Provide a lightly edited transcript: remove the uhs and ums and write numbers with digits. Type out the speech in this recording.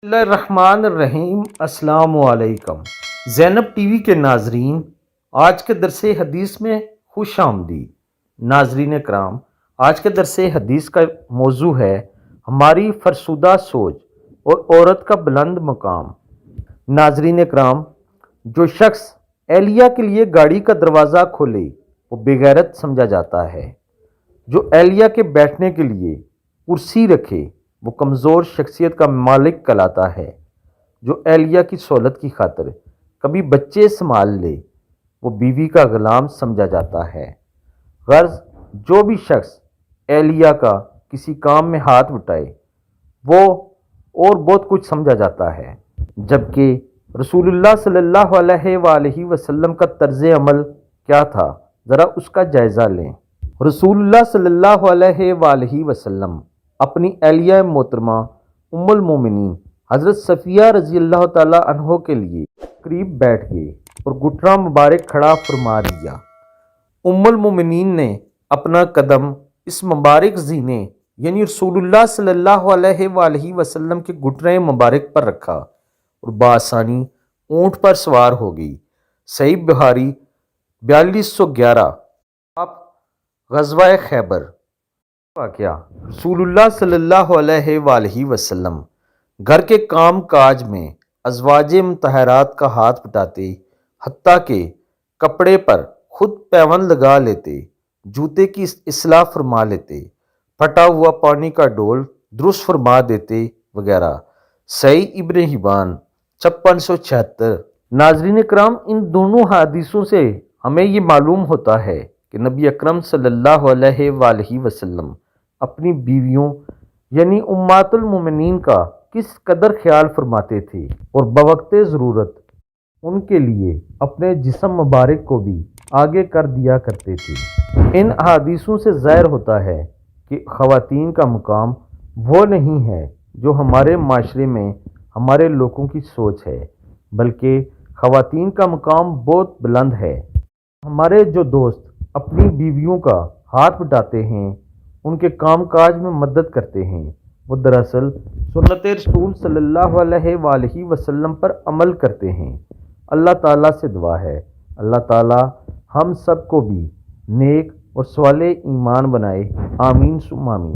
بسم اللہ الرحمن الرحیم۔ السلام علیکم زینب ٹی وی کے ناظرین، آج کے درس حدیث میں خوش آمدید۔ ناظرین کرام، آج کے درس حدیث کا موضوع ہے ہماری فرسودہ سوچ اور عورت کا بلند مقام۔ ناظرین کرام، جو شخص اہلیہ کے لیے گاڑی کا دروازہ کھولے وہ بے غیرت سمجھا جاتا ہے۔ جو اہلیہ کے بیٹھنے کے لیے کرسی رکھے وہ کمزور شخصیت کا مالک کہلاتا ہے۔ جو اہلیہ کی سہولت کی خاطر کبھی بچے سنبھال لے وہ بیوی کا غلام سمجھا جاتا ہے۔ غرض جو بھی شخص اہلیہ کا کسی کام میں ہاتھ بٹائے وہ اور بہت کچھ سمجھا جاتا ہے، جبکہ رسول اللہ صلی اللہ علیہ وآلہ وسلم کا طرز عمل کیا تھا، ذرا اس کا جائزہ لیں۔ رسول اللہ صلی اللہ علیہ وآلہ وسلم اپنی اہلیہ محترمہ ام المومنین حضرت صفیہ رضی اللہ تعالی عنہ کے لیے قریب بیٹھ گئے اور گھٹنا مبارک کھڑا فرما لیا۔ ام المومنین نے اپنا قدم اس مبارک زینے یعنی رسول اللہ صلی اللہ علیہ وآلہ وسلم کے گھٹنے مبارک پر رکھا اور بآسانی اونٹ پر سوار ہو گئی۔ صحیح بخاری 4211۔ آپ غزوہ خیبر واقعہ۔ رسول اللہ صلی اللہ علیہ وآلہ وسلم گھر کے کام کاج میں ازواج مطہرات کا ہاتھ بٹاتے، حتیٰ کہ کپڑے پر خود پیوند لگا لیتے، جوتے کی اصلاح فرما لیتے، پھٹا ہوا پانی کا ڈول درست فرما دیتے وغیرہ۔ صحیح ابن حبان 5676۔ ناظرین کرام، ان دونوں حدیثوں سے ہمیں یہ معلوم ہوتا ہے کہ نبی اکرم صلی اللہ علیہ وآلہ وسلم اپنی بیویوں یعنی امہات المومنین کا کس قدر خیال فرماتے تھے اور بوقت ضرورت ان کے لیے اپنے جسم مبارک کو بھی آگے کر دیا کرتے تھے۔ ان احادیثوں سے ظاہر ہوتا ہے کہ خواتین کا مقام وہ نہیں ہے جو ہمارے معاشرے میں ہمارے لوگوں کی سوچ ہے، بلکہ خواتین کا مقام بہت بلند ہے۔ ہمارے جو دوست اپنی بیویوں کا ہاتھ بٹاتے ہیں، ان کے کام کاج میں مدد کرتے ہیں، وہ دراصل سنت رسول صلی اللہ علیہ وآلہ وسلم پر عمل کرتے ہیں۔ اللہ تعالیٰ سے دعا ہے اللہ تعالیٰ ہم سب کو بھی نیک اور صالح ایمان بنائے، آمین ثم آمین۔